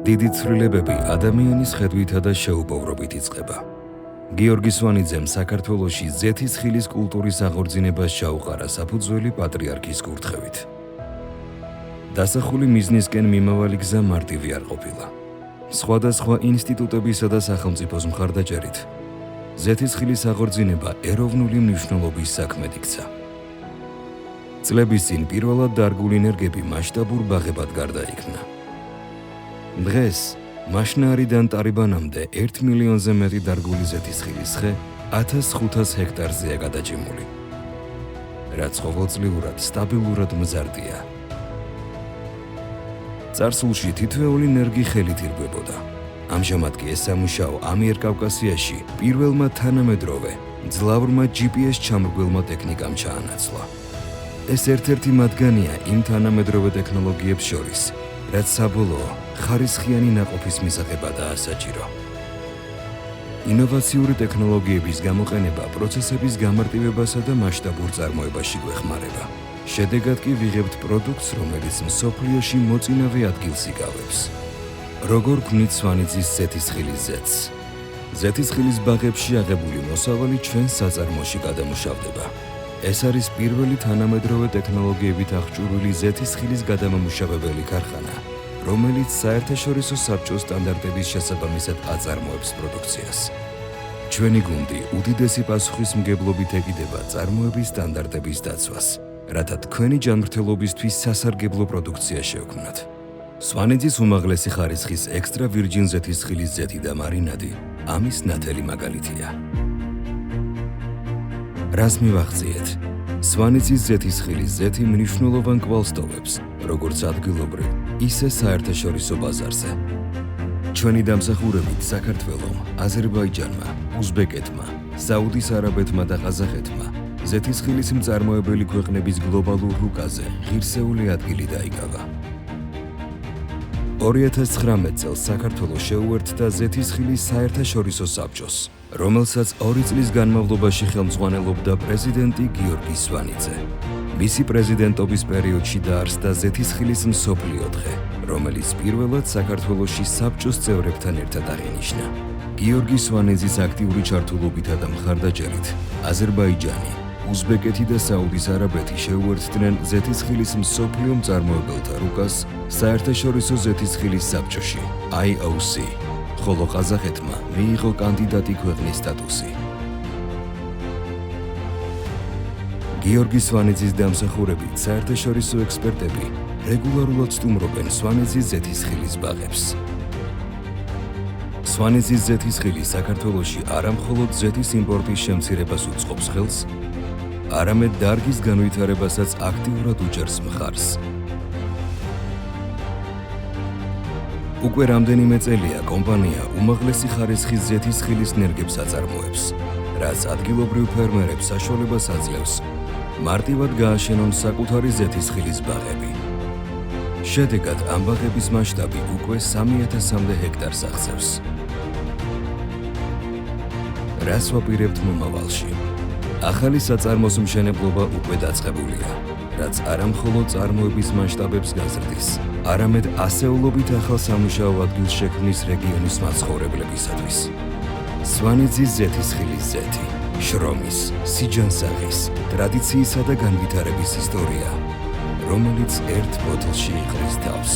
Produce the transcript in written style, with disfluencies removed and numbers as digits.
დიდი ცვლილებები ადამიანის ხედვითა და შეუპოვრობით იწყება. გიორგი სვანიძემ საქართველოში ზეთისხილის კულტურის აღორძინებას ჩაუყარა საფუძველი პატრიარქის კურთხევით. დასახული მიზნისკენ მიმავალი გზა მარტივი არ ყოფილა. სხვადასხვა ინსტიტუტებისა და სახელმწიფოს მხარდაჭერით ზეთისხილის აღორძინება ეროვნული მნიშვნელობის საქმედ იქცა. წლების წინ პირველად დარგული ენერგები მასშტაბურ ბაღებად გარდაიქმნა. დღეს მაშნარიდან ტარიბანამდე 1 მილიონზე მეტი დარგული ზეთისხილის ხე 1500 ჰექტარზეა გადაჭიმული, რაც ყოველწლიურად სტაბილურად მზარდია. წარსულში თითოეული ნერგი ხელით ირგვებოდა. ამჟამად კი ეს სამუშაო ამიერკავკასიაში პირველმა თანამედროვე ძლავრმა GPS ჩამრგველმა ტექნიკამ ჩაანაცვლა. ეს ერთ-ერთი მათგანია იმ თანამედროვე ტექნოლოგიებს შორის, რაც საბოლოო ხარისხიანი ნაყოფის მისაღებადაა საჭირო. ინოვაციური ტექნოლოგიების გამოყენება პროცესების გამარტივებასა და მასშტაბურ წარმოებაში გვეხმარება. შედეგად კი ვიღებთ პროდუქტს, რომელიც მსოფლიოში მოწინავე ადგილს იკავებს. როგორ ქმნით სვანიძის ზეთისხილის ზეთს? ზეთისხილის ბაღებში აღებული მოსავალი ჩვენს საწარმოში გადამუშავდება. ეს არის პირველი თანამედროვე ტექნოლოგიებით აღჭურვილი ზეთისხილის გადამამუშავებელი ქარხანა, რომელიც საერთაშორისო საბჭოს სტანდარტების შესაბამისად აწარმოებს პროდუქციას. ჩვენი გუნდი უდიდესი პასუხისმგებლობით ეკიდება წარმოების სტანდარტების დაცვას, რათა თქვენი ჯანმრთელობისთვის სასარგებლო პროდუქცია შევქმნათ. სვანიძის უმაღლესი ხარისხის ექსტრა ვირჯინ ზეთისხილის ზეთი და მარინადი ამის ნათელი მაგალითია. რას მივახციეთ? სვანიძის ზეთისხილის ზეთი მნიშვნელოვან კვალს ტოვებს, როგორც ადგილობრივ, ისე საერთაშორისო ბაზარზე. ჩვენი დამსახურებით საქართველომ, აზერბაიჯანმა, უზბეკეთმა, საუდის არაბეთმა და ყაზახეთმა ზეთისხილის მწარმოებელი ქვეყნების გლობალურ რუკაზე ღირსეული ადგილი დაიკავა. 2019 წელს საქართველოს შეუერთდა ზეთისხილის საერთაშორისო საბჭოს, რომელსაც 2 წლის განმავლობაში ხელმძღვანელობდა პრეზიდენტი გიორგი სვანიძე. მისი პრეზიდენტობის პერიოდში დაარსდა ზეთისხილის მსოფლიო დღე, რომელიც პირველად საქართველოში საბჭოს წევრებთან ერთად აღინიშნა. გიორგი სვანიძის აქტიური ჩართულობითა და მხარდაჭერით აზერბაიჯანი, უზბეკეთი და საუდის არაბეთი შეუერთდნენ ზეთისხილის მსოფლიო მწარმოებელთა რუკას საერთაშორისო ზეთისხილის საბჭოში IOC, ხოლო ყაზახეთმა მიიღო კანდიდატი ქვეყნის სტატუსი. გიორგი სვანიძის დამსახურებით საერთაშორისო ექსპერტები რეგულარულად სტუმრობენ სვანიძის ზეთისხილის ბაღებს. სვანიძის ზეთისხილი საქართველოში არა მხოლოდ ზეთის იმპორტის შემცირებას უწყობს ხელს, არამედ დარგის განვითარებასაც აქტიურად უჭერს მხარს. უკვე რამდენიმე წელია კომპანია უმაღლესი ხარისხის ზეთისხილის ნერგებს აწარმოებს, რაც ადგილობრივ ფერმერებს საშუალებას აძლევს მარტივად გააშენონ საკუთარი ზეთისხილის ბაღები. შედეგად ამ ბაღების მასშტაბი უკვე 3000-მდე ჰექტარს აღწევს. რას ვაპირებთ მომავალში? ახალი საწარმოს მშენებლობა უკვე დაწყებულია, რაც არა მხოლოდ წარმოების მასშტაბებს გაზრდის, არამედ ასეულობით ახალ სამუშაო ადგილს შექმნის რეგიონის მაცხოვრებლებისათვის. სვანიძის ზეთისხილის ზეთი, შრომის, სიჯანსაღის, ტრადიციისა და განვითარების ისტორია, რომელიც ერთ ბოთლში იყრის თავს.